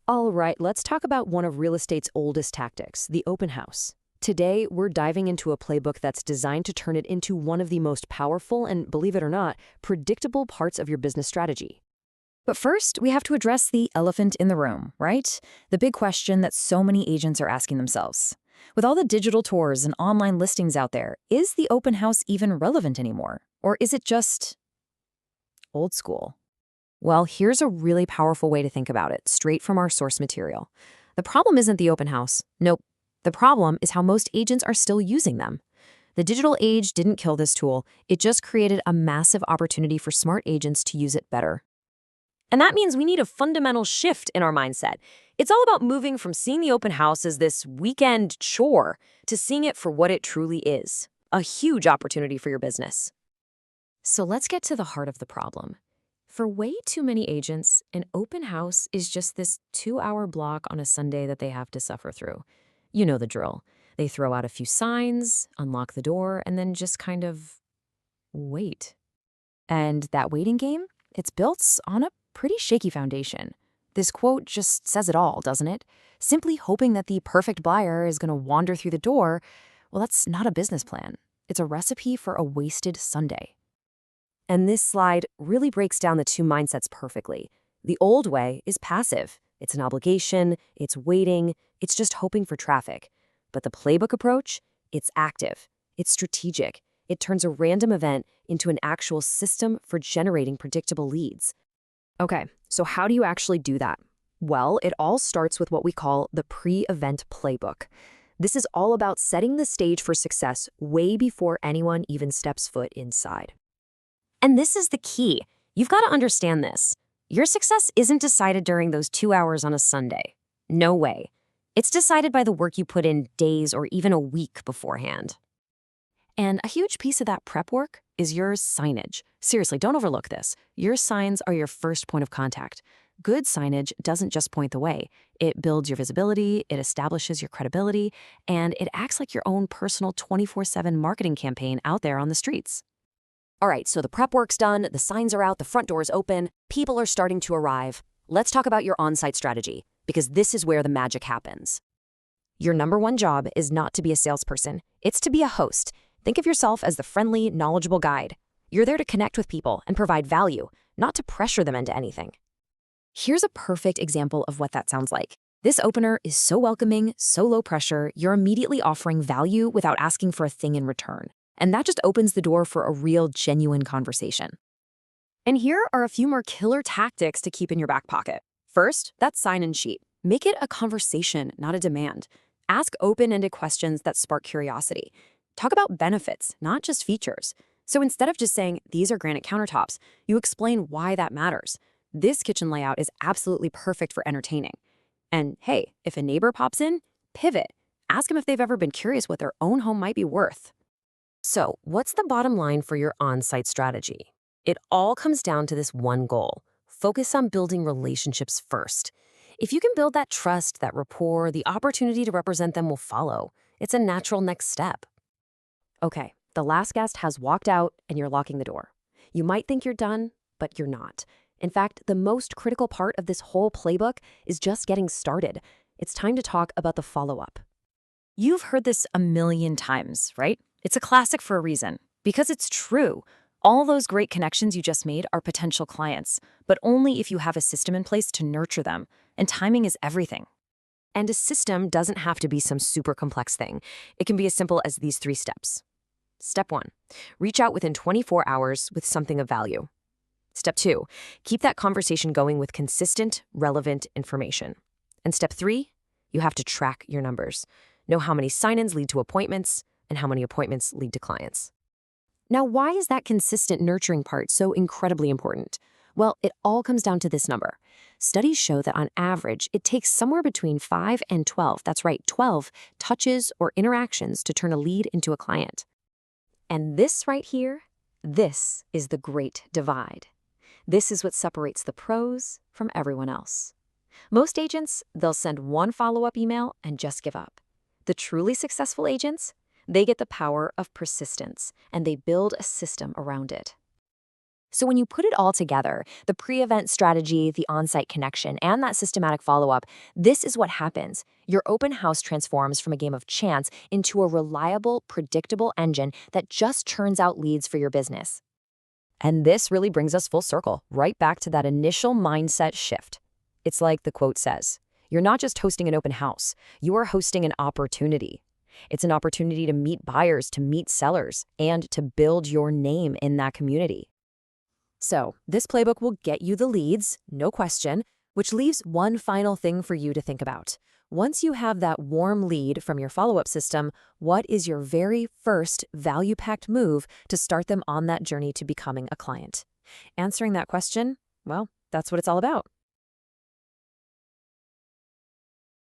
All right, let's talk about one of real estate's oldest tactics, the open house. Today, we're diving into a playbook that's designed to turn it into one of the most powerful and, believe it or not, predictable parts of your business strategy. But first, we have to address the elephant in the room, right? The big question that so many agents are asking themselves. With all the digital tours and online listings out there, is the open house even relevant anymore? Or is it just old school? Well, here's a really powerful way to think about it, straight from our source material. The problem isn't the open house. Nope. The problem is how most agents are still using them. The digital age didn't kill this tool, it just created a massive opportunity for smart agents to use it better. And that means we need a fundamental shift in our mindset. It's all about moving from seeing the open house as this weekend chore to seeing it for what it truly is, a huge opportunity for your business. So let's get to the heart of the problem. For way too many agents, an open house is just this 2-hour block on a Sunday that they have to suffer through. You know the drill. They throw out a few signs, unlock the door, and then just kind of wait. And that waiting game, it's built on a pretty shaky foundation. This quote just says it all, doesn't it? Simply hoping that the perfect buyer is going to wander through the door, well, that's not a business plan. It's a recipe for a wasted Sunday. And this slide really breaks down the two mindsets perfectly. The old way is passive. It's an obligation, it's waiting, it's just hoping for traffic. But the playbook approach, it's active, it's strategic. It turns a random event into an actual system for generating predictable leads. Okay, so how do you actually do that? Well, it all starts with what we call the pre-event playbook. This is all about setting the stage for success way before anyone even steps foot inside. And this is the key. You've got to understand this. Your success isn't decided during those 2 hours on a Sunday. No way. It's decided by the work you put in days or even a week beforehand. And a huge piece of that prep work is your signage. Seriously, don't overlook this. Your signs are your first point of contact. Good signage doesn't just point the way. It builds your visibility, it establishes your credibility, and it acts like your own personal 24/7 marketing campaign out there on the streets. All right, so the prep work's done, the signs are out, the front door is open, people are starting to arrive. Let's talk about your on-site strategy, because this is where the magic happens. Your number one job is not to be a salesperson. It's to be a host. Think of yourself as the friendly, knowledgeable guide. You're there to connect with people and provide value, not to pressure them into anything. Here's a perfect example of what that sounds like. This opener is so welcoming, so low pressure, you're immediately offering value without asking for a thing in return. And that just opens the door for a real, genuine conversation. And here are a few more killer tactics to keep in your back pocket. First, that sign-in sheet. Make it a conversation, not a demand. Ask open-ended questions that spark curiosity. Talk about benefits, not just features. So instead of just saying, these are granite countertops, you explain why that matters. This kitchen layout is absolutely perfect for entertaining. And hey, if a neighbor pops in, pivot. Ask them if they've ever been curious what their own home might be worth. So, what's the bottom line for your on-site strategy? It all comes down to this one goal. Focus on building relationships first. If you can build that trust, that rapport, the opportunity to represent them will follow. It's a natural next step. Okay, the last guest has walked out and you're locking the door. You might think you're done, but you're not. In fact, the most critical part of this whole playbook is just getting started. It's time to talk about the follow-up. You've heard this a million times, right? It's a classic for a reason, because it's true. All those great connections you just made are potential clients, but only if you have a system in place to nurture them, and timing is everything. And a system doesn't have to be some super complex thing. It can be as simple as these 3 steps. Step 1, reach out within 24 hours with something of value. Step 2, keep that conversation going with consistent, relevant information. And step 3, you have to track your numbers. Know how many sign-ins lead to appointments, and how many appointments lead to clients. Now, why is that consistent nurturing part so incredibly important? Well, it all comes down to this number. Studies show that on average, it takes somewhere between 5 and 12, that's right, 12 touches or interactions to turn a lead into a client. And this right here, this is the great divide. This is what separates the pros from everyone else. Most agents, they'll send one follow-up email and just give up. The truly successful agents, they get the power of persistence, and they build a system around it. So when you put it all together, the pre-event strategy, the on-site connection, and that systematic follow-up, this is what happens. Your open house transforms from a game of chance into a reliable, predictable engine that just churns out leads for your business. And this really brings us full circle, right back to that initial mindset shift. It's like the quote says, you're not just hosting an open house, you are hosting an opportunity. It's an opportunity to meet buyers, to meet sellers, and to build your name in that community. So, this playbook will get you the leads, no question, which leaves one final thing for you to think about. Once you have that warm lead from your follow-up system, what is your very first value-packed move to start them on that journey to becoming a client? Answering that question, well, that's what it's all about.